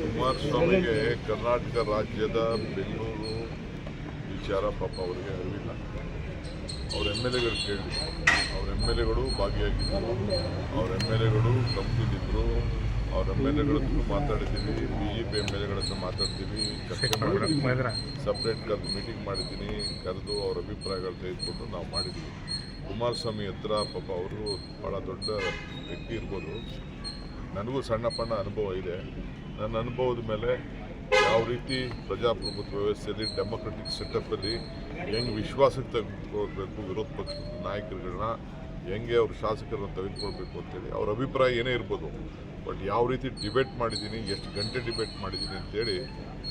ಕುಮಾರಸ್ವಾಮಿಗೆ ಕರ್ನಾಟಕ ರಾಜ್ಯದ ಬೆಂಗಳೂರು ವಿಚಾರ ಪಾಪ ಅವರಿಗೆ ಅರಿವಿಲ್ಲ. ಅವ್ರ ಎಮ್.ಎಲ್.ಎಗಳು ಕೇಳಿ, ಅವ್ರ ಎಮ್.ಎಲ್.ಎಗಳು ಭಾಗಿಯಾಗಿದ್ದರು, ಅವ್ರ ಎಮ್.ಎಲ್.ಎಗಳು ಕಂಪ್ನಿಲಿದ್ದರು, ಅವ್ರ ಎಮ್.ಎಲ್.ಎಗಳ ಹತ್ರ ಮಾತಾಡಿದ್ದೀವಿ, BJP ಎಮ್.ಎಲ್.ಎಗಳ ಹತ್ರ ಮಾತಾಡ್ತೀವಿ, ಚರ್ಚೆ ಮಾಡಿದ್ದೀವಿ, ಸಪ್ರೇಟ್ ಕರೆದು ಮೀಟಿಂಗ್ ಮಾಡಿದ್ದೀನಿ, ಕರೆದು ಅವ್ರ ಅಭಿಪ್ರಾಯಗಳು ತೆಗೆದುಕೊಂಡು ನಾವು ಮಾಡಿದ್ದೀವಿ. ಕುಮಾರಸ್ವಾಮಿ ಹತ್ರ ಪಾಪ ಅವರು ಭಾಳ ದೊಡ್ಡ ವ್ಯಕ್ತಿ ಇರ್ಬೋದು, ನನಗೂ ಸಣ್ಣ ಪಣ್ಣ ಅನುಭವ ಇದೆ. ನನ್ನ ಅನುಭವದ ಮೇಲೆ ಯಾವ ರೀತಿ ಪ್ರಜಾಪ್ರಭುತ್ವ ವ್ಯವಸ್ಥೆಯಲ್ಲಿ ಡೆಮೊಕ್ರೆಟಿಕ್ ಸೆಟಪ್ಪಲ್ಲಿ ಹೆಂಗೆ ವಿಶ್ವಾಸಕ್ಕೆ ತೆಗೆದುಕೊಳ್ಬೇಕು, ವಿರೋಧ ಪಕ್ಷದ ನಾಯಕರುಗಳನ್ನ ಹೆಂಗೆ ಅವ್ರ ಶಾಸಕರನ್ನು ತೆಗೆದುಕೊಳ್ಬೇಕು ಅಂತೇಳಿ ಅವ್ರ ಅಭಿಪ್ರಾಯ ಏನೇ ಇರ್ಬೋದು. ಬಟ್ ಯಾವ ರೀತಿ ಡಿಬೇಟ್ ಮಾಡಿದ್ದೀನಿ, ಎಷ್ಟು ಗಂಟೆ ಡಿಬೇಟ್ ಮಾಡಿದ್ದೀನಿ ಅಂತೇಳಿ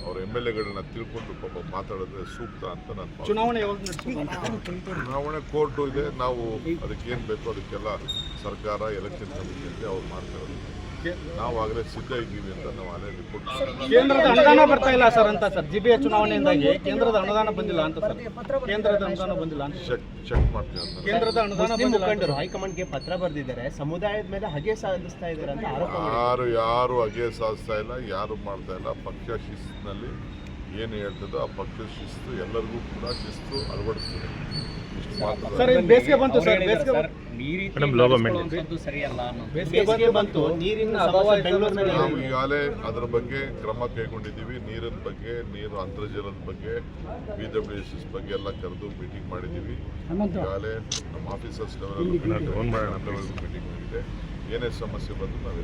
ಅವ್ರ ಎಮ್.ಎಲ್.ಎಗಳನ್ನ ತಿಳ್ಕೊಂಡು ಪಾಪ ಮಾತಾಡಿದ್ರೆ ಸೂಕ್ತ ಅಂತ ನಾನು ಚುನಾವಣೆ ಕೋರ್ಟು ಇದೆ. ನಾವು ಅದಕ್ಕೇನು ಬೇಕೋ ಅದಕ್ಕೆಲ್ಲ ಸರ್ಕಾರ ಎಲೆಕ್ಷನ್ ಕಮಿಷನ್ಗೆ ಅವ್ರು ಮಾಡ್ತಾರೆ. ನಾವು ಆಗಲೇ ಸಿದ್ಧ ಇದ್ದೀವಿ ಅಂತ ನಾವು ಅಲ್ಲೇ ರಿಪೋರ್ಟ್. ಕೇಂದ್ರದ ಅನುದಾನ ಬರ್ತಾ ಇಲ್ಲ ಸರ್ ಅಂತ ಸರ್, GBA ಚುನಾವಣೆಯಿಂದಾಗಿ ಕೇಂದ್ರದ ಅನುದಾನ ಬಂದಿಲ್ಲ ಅಂತ ಸರ್, ಕೇಂದ್ರದ ಅನುದಾನ ಬಂದಿಲ್ಲ ಅಂತ ಚೆಕ್ ಮಾಡ್ತೀವಿ ಅಂತ. ಕೇಂದ್ರದ ಅನುದಾನ ಮುಖಂಡರು ಹೈಕಮಾಂಡ್ಗೆ ಪತ್ರ ಬರೆದಿದ್ದಾರೆ, ಸಮುದಾಯದ ಮೇಲೆ ಹಗೆ ಸಾಧಿಸ್ತಾ ಇದ್ದಾರೆ ಅಂತ ಆರೋಪ. ಯಾರು ಹಗೆ ಸಾಧಿಸ್ತಾ ಇಲ್ಲ, ಯಾರು ಮಾಡ್ತಾ ಇಲ್ಲ. ಪಕ್ಷ ಶಿಸ್ತಿನಲ್ಲಿ ಏನು ಹೇಳ್ತದೋ ಆ ಪಕ್ಷದ ಶಿಸ್ತು ಎಲ್ಲರಿಗೂ ಕೂಡ ಶಿಸ್ತು ಅಳವಡಿಸ್ತದೆ. ಸರ್ ಬೇಸಿಗೆ ಬಂತು ಸರ್, ಬೇಸಿಗೆ ಬಂತು, ನೀರಿನ ಅಭಾವ ಬೆಂಗಳೂರಿನಲ್ಲಿ. ನಾವು ಈಗಾಗಲೇ ಅದರ ಬಗ್ಗೆ ಕ್ರಮ ಕೈಗೊಂಡಿದ್ದೀವಿ. ನೀರಿನ ಬಗ್ಗೆ, ನೀರು ಅಂತರ್ಜಲದ ಬಗ್ಗೆ, BWSS ಬಗ್ಗೆ ಎಲ್ಲ ಕರೆದು ಮೀಟಿಂಗ್ ಮಾಡಿದ್ದೀವಿ. ಈಗಾಗಲೇ ನಮ್ಮ ಆಫೀಸರ್ಸ್ ಲೆವೆಲ್ ಮೀಟಿಂಗ್ ಆಗಿದೆ. ಏನೇ ಸಮಸ್ಯೆ ಬಂದು ನಾವು